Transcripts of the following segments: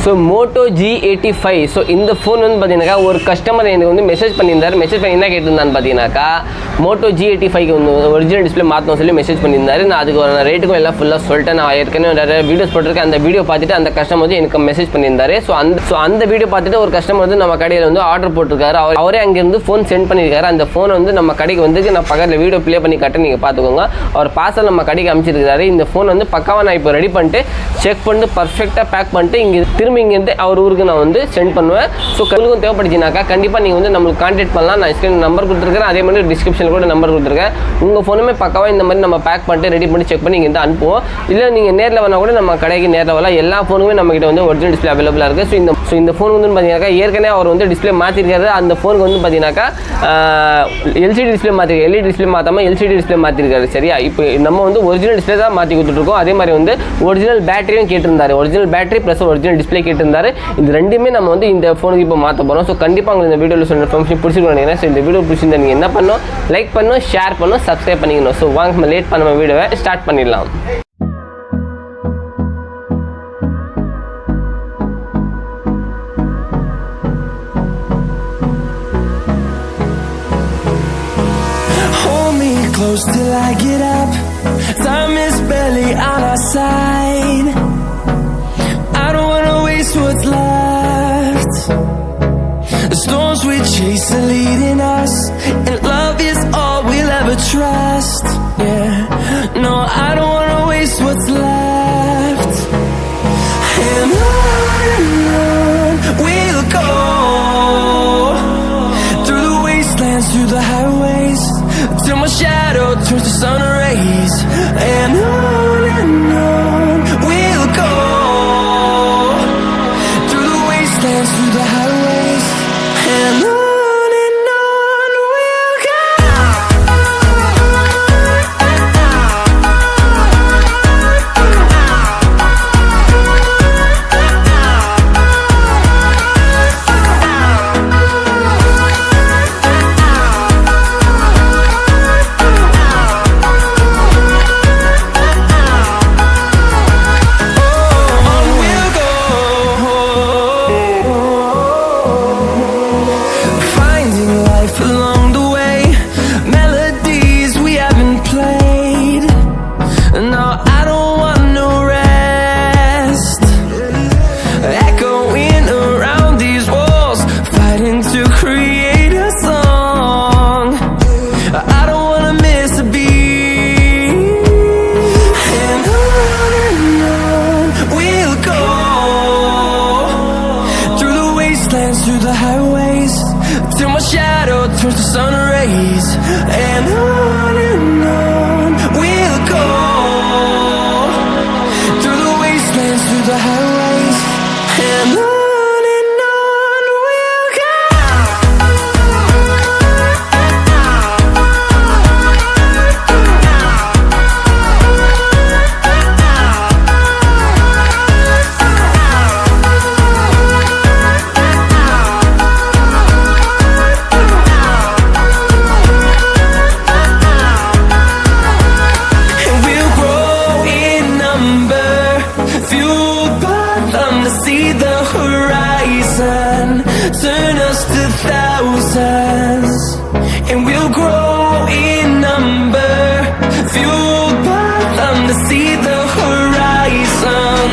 So Moto G85. So இந்த phone வந்து பார்த்தீங்கன்னாக்கா ஒரு கஸ்டமர் எனக்கு வந்து மெசேஜ் பண்ணியிருந்தார். மெசேஜ் பண்ணி என்ன கேட்டிருந்தான்னு பார்த்தீங்கன்னாக்கா மோட்டோ G85க்கு வந்து ஒரிஜினல் டிஸ்பிளே மாற்றணும் சொல்லி மெசேஜ் பண்ணியிருந்தாரு. நான் அதுக்கு ஒரு ரேட்டுக்கும் எல்லாம் ஃபுல்லாக சொல்லிட்டேன். நான் ஏற்கனவே நிறைய வீடியோஸ் போட்டிருக்கேன். அந்த வீடியோ பார்த்துட்டு அந்த கஸ்டமர் வந்து எனக்கு மெசேஜ் பண்ணியிருந்தாரு. ஸோ அந்த வீடியோ பார்த்துட்டு ஒரு கஸ்டமர் வந்து நம்ம கடையில் வந்து ஆர்டர் போட்டிருக்காரு. அவரே அங்கேருந்து ஃபோன் சென்ட் பண்ணியிருக்காரு. அந்த ஃபோனை வந்து நம்ம கடைக்கு வந்து நான் பக்கத்தில் வீடியோ ப்ளே பண்ணி கட்ட நீங்கள் பார்த்துக்கோங்க. அவர் பார்சல் நம்ம கடைக்கு அமைச்சிருக்காரு. இந்த ஃபோன் வந்து பக்காவாக நான் இப்போ ரெடி பண்ணிட்டு செக் பண்ணிட்டு பர்ஃபெக்டாக பேக் பண்ணிட்டு இங்கேருந்து அவர் ஊருக்கு நான் வந்து சென்ட் பண்ணுவேன். ஸோ கல்லுக்கும் தேவைப்படுச்சுனாக்கா கண்டிப்பாக நீங்கள் வந்து நம்மளுக்கு கான்டாக்ட் பண்ணலாம். நான் ஸ்க்ரீன் நம்பர் கொடுத்துருக்கேன். அதே மாதிரி டிஸ்கிரிப்ஷனில் கூட நம்பர் கொடுத்துருக்கேன். உங்கள் ஃபோனுமே பக்காவாக இந்த மாதிரி நம்ம பேக் பண்ணிட்டு ரெடி பண்ணி செக் பண்ணி இங்கே அனுப்புவோம். இல்லை நீங்கள் நேரில் வேணால் கூட நம்ம கடைக்கு நேரில் வரலாம். எல்லா ஃபோனுமே நம்மகிட்ட வந்து ஒரிஜினல் டிஸ்பிளே அவைலபிளாக இருக்குது. ஸோ இந்த ஃபோன் வந்து பார்த்தீங்கன்னாக்கா ஏற்கனவே அவர் வந்து டிஸ்பிளே மாற்றிருக்காரு. அந்த ஃபோனுக்கு வந்து பார்த்தீங்கன்னாக்கா எல்சிடி டிஸ்பிளே மாற்றிருக்காரு. எல்இடி டிஸ்பிளே மாற்றாமல் எல்சிடி டிஸ்பிளே மாற்றிருக்காரு. சரியா? இப்போ நம்ம வந்து ஒரிஜினல் டிஸ்பிளே தான் மாற்றி கொடுத்துட்ருக்கோம். அதே மாதிரி வந்து ஒரிஜினல் பேட்டரியும் கேட்டிருந்தாரு. Original battery plus original display கேட்டிருந்தாரு. இது ரெண்டுமே நம்ம வந்து இந்த ஃபோனுக்கு இப்போ மாற்ற போகிறோம். ஸோ கண்டிப்பாக உங்களுக்கு இந்த வீடியோவில் சொன்ன இன்ஃபர்மேஷன் பிடிச்சிருக்கோம் நினைக்கிறேன். ஸோ இந்த வீடியோ பிடிச்சிருந்தா நீங்கள் என்ன பண்ணணும், லைக் பண்ணணும், ஷேர் பண்ணணும், சப்ஸ்கிரைப் பண்ணிக்கணும். ஸோ வாங்க நம்ம லேட் பண்ண வீடியோவை ஸ்டார்ட் பண்ணிடலாம். Close till I get up. Time is barely on our side. I don't wanna waste what's left. The storms we chase are leading us, and love is all we'll ever trust. Yeah, no, I don't wanna waste what's left. And on we'll go, through the wastelands, through the highways, till my shadow turns to sun rays. And on we'll go, through the wastelands, through the highways. And on we'll go. Through the highways, till my shadow turns to sun rays. And on we'll go, through the wastelands, through the highways. And on we'll go. Turn us to thousands, and we'll grow in number, fueled by them to see the horizon.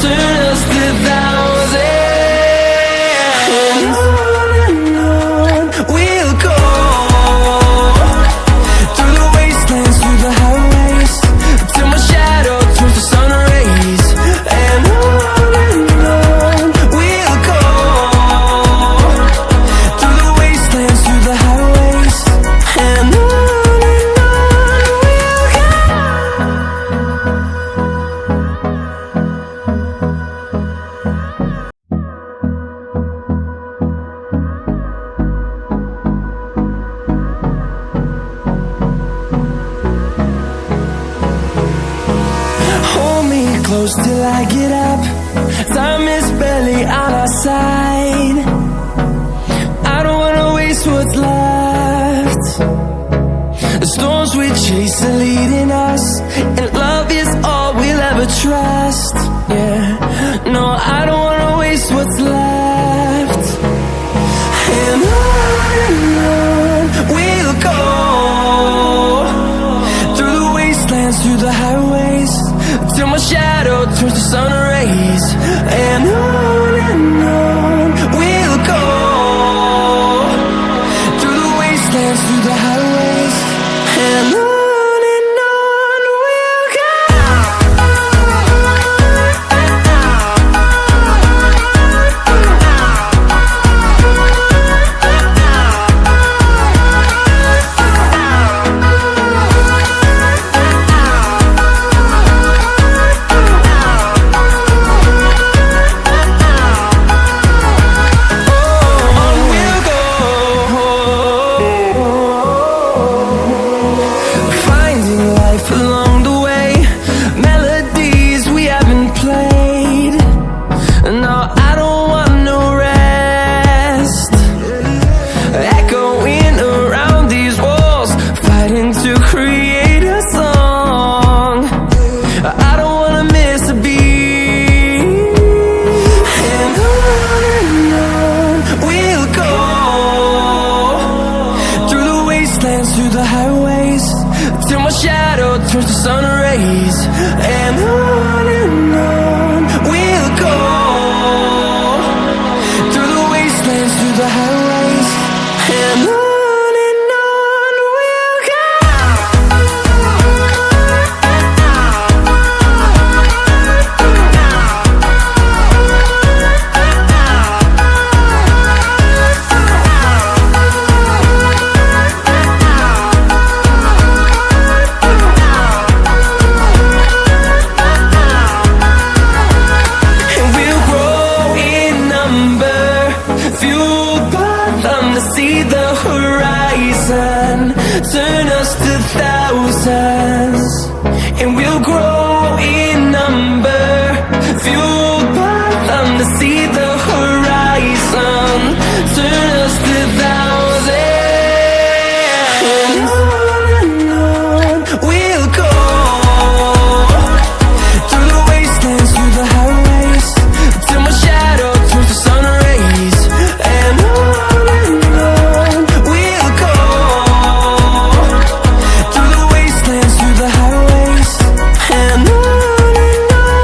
Turn us to thousands, and on we'll go, through the wastelands, through the highways, till my shadow turns to sun rays. And on we'll go, through the wastelands, through the highways. And on we'll go. Hold me close till I get up. Time is barely on our side. I don't wanna waste what's left. The storms we chase are leading us, and love is all we'll ever trust. Yeah, no, I don't wanna waste waste what's left. And on we'll go, through the wastelands, through the highways, till my shadow turns to sun rays. And on we'll go, through the wastelands, through the highways, and on we'll go. Along the way, melodies we haven't played. No, I don't want no rest. Echoing around these walls, fighting to create a song. I don't wanna miss a beat. And on we'll go, through the wastelands, through the highways, till my shadow turns to sun rays. And on we'll go, through the wastelands, through the highways, and on we'll go. Fueled by them to see the horizon, turn us to thousands.